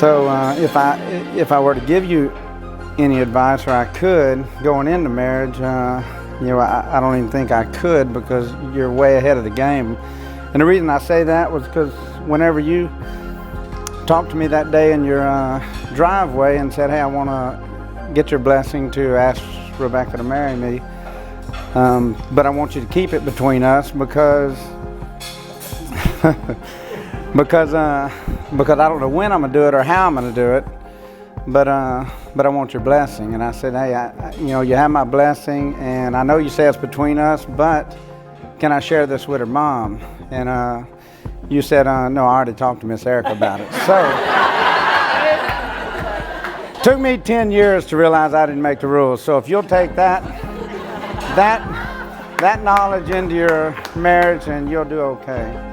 So if I were to give you any advice, or I could, going into marriage, I don't even think I could, because you're way ahead of the game. And the reason I say that was because whenever you talked to me that day in your driveway and said, hey, I want to get your blessing to ask Rebekah to marry me, but I want you to keep it between us because because I don't know when I'm going to do it or how I'm going to do it, but I want your blessing. And I said, hey, you have my blessing, and I know you say it's between us, but can I share this with her mom? And you said, no, I already talked to Miss Erica about it. So took me 10 years to realize I didn't make the rules. So if you'll take that knowledge into your marriage, and you'll do okay.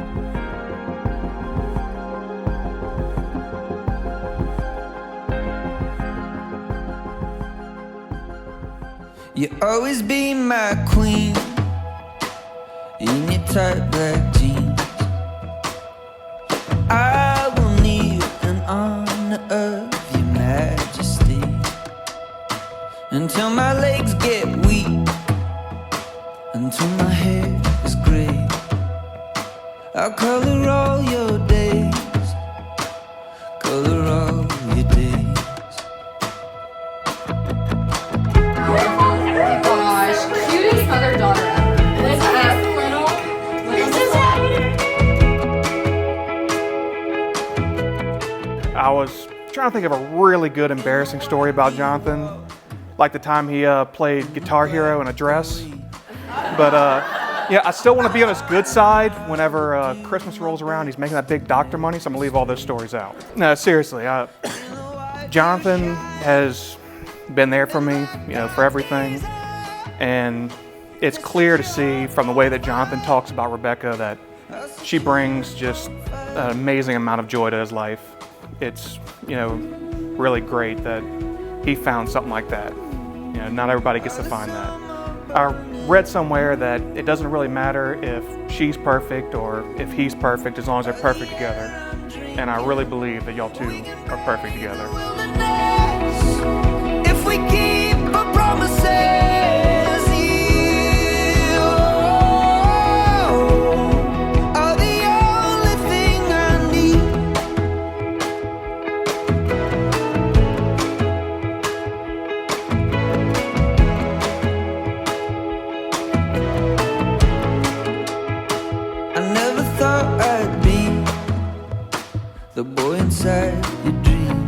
You always be my queen in your tight black jeans. I will kneel in honor of your majesty until my legs get weak, until my hair is gray. I'll color all your days, color all your days. Mother-daughter ever. I was trying to think of a really good embarrassing story about Jonathan, like the time he played Guitar Hero in a dress. But I still want to be on his good side whenever Christmas rolls around. He's making that big doctor money, so I'm gonna leave all those stories out. No, seriously, Jonathan has been there for me, for everything, and it's clear to see from the way that Jonathan talks about Rebekah that she brings just an amazing amount of joy to his life. It's, really great that he found something like that. Not everybody gets to find that. I read somewhere that it doesn't really matter if she's perfect or if he's perfect, as long as they're perfect together. And I really believe that y'all two are perfect together. If we keep our promises, the boy inside your dream.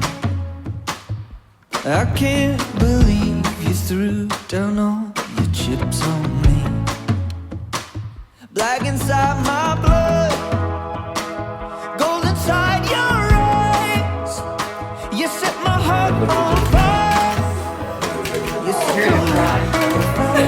I can't believe you threw down all your chips on me. Black inside my blood, gold inside your eyes. You set my heart on fire. You set my heart on fire.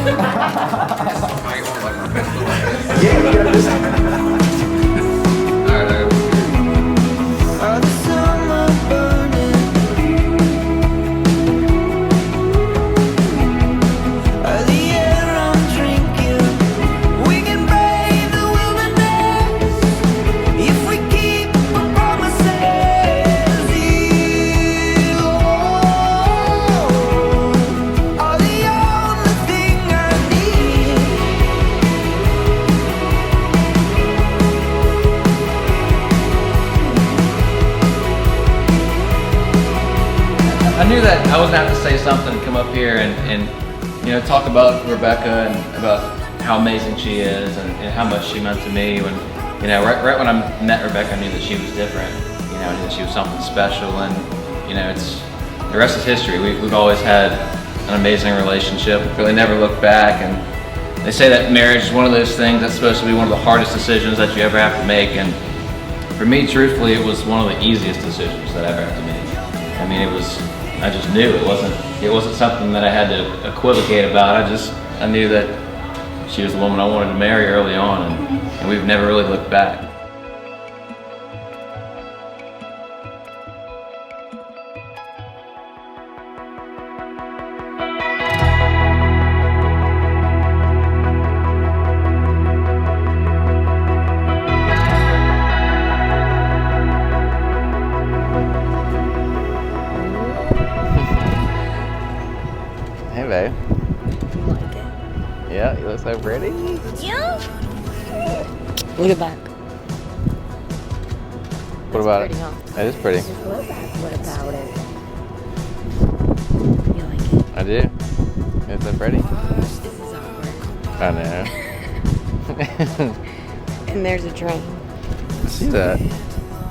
I knew that I was going to have to say something, come up here and talk about Rebekah and about how amazing she is and how much she meant to me. When, right when I met Rebekah, I knew that she was different. I knew that she was something special, and it's the rest is history. We've always had an amazing relationship. Really never looked back, and they say that marriage is one of those things that's supposed to be one of the hardest decisions that you ever have to make. And for me, truthfully, it was one of the easiest decisions that I ever had to make. I mean, I just knew it wasn't something that I had to equivocate about. I knew that she was the woman I wanted to marry early on, and we've never really looked back. So pretty. Yeah. Look at that. What about pretty, it? huh? It is pretty. What about it? You like it? I do. It's so pretty. This is awkward. I know. And there's a train. I see that.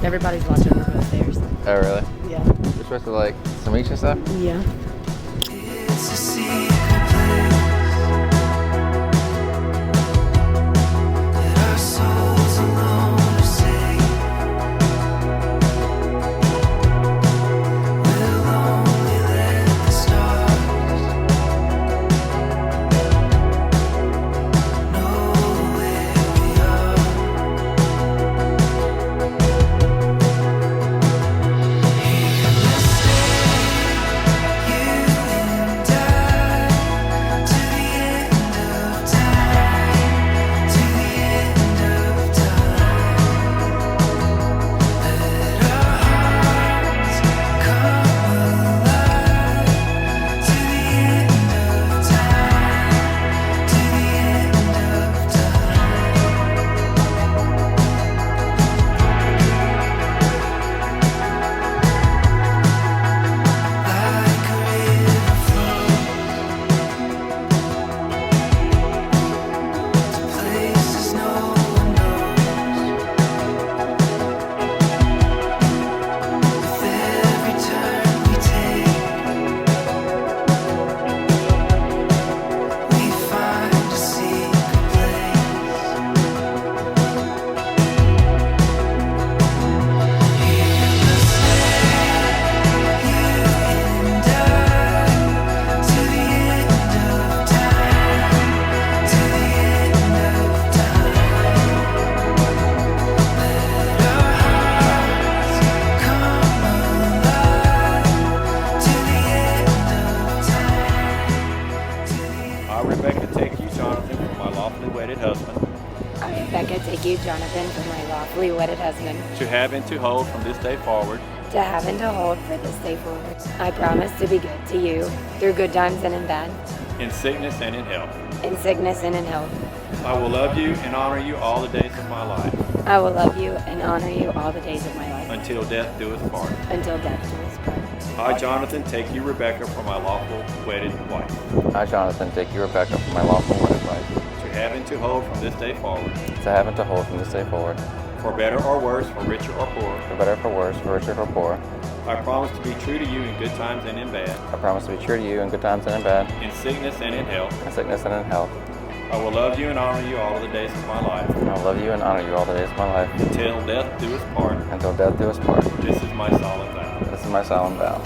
Everybody's watching over upstairs. Oh, really? Yeah. You're supposed to like some each and stuff? Yeah. It's a secret place that our souls alone are safe. We'll only let the stars know where we are. Here we'll stay, you and I, to the end of time, to the end of time. Let our hearts come alive, to the end of time, to the end of time. Like a river flows to places no one knows. With every turn we take, we find a secret place. Here we'll stay, you and I, to the end of time, to the end of time. Let our hearts come alive, to the end of time, to the end. I, Rebekah, take you, Jonathan, for my lawfully wedded husband, I, Rebekah, take you, Jonathan, for my lawfully wedded husband, to have and to hold from this day forward, to have and to hold for this day forward. I promise to be good to you through good times and in bad, in sickness and in health. in sickness and in health. I will love you and honor you all the days of my life, I will love you and honor you all the days of my life, until death do us part. until death do us part. I, Jonathan, take you, Rebekah, for my lawful wedded wife, I, Jonathan, take you, Rebekah, for my lawful wedded wife, to have and to hold from this day forward, to have and to hold from this day forward, for better or worse, for richer or poorer. for better or for worse, for richer or for poor. I promise to be true to you in good times and in bad, I promise to be true to you in good times and in bad, in sickness and in health. in sickness and in health. I will love you and honor you all of the days of my life, And I will love you and honor you all the days of my life, until death do us part. until death do us part. This is my solemn vow. This is my solemn vow.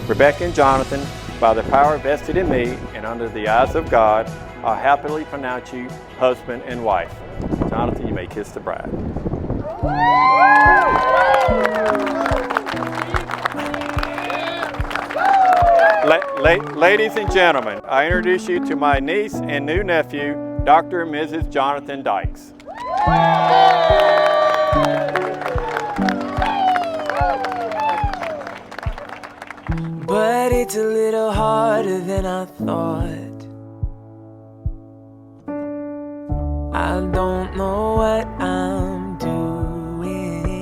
Rebekah and Jonathan, by the power vested in me and under the eyes of God, I happily pronounce you husband and wife. Jonathan, you may kiss the bride. Ladies and gentlemen, I introduce you to my niece and new nephew, Dr. and Mrs. Jonathan Dykes. But it's a little harder than I thought. I don't know what I'm doing.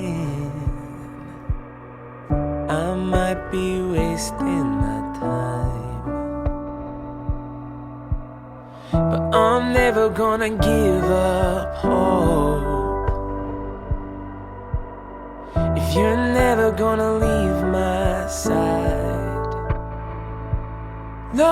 I might be wasting my time, but I'm never gonna give up hope. If you're never gonna leave my side, no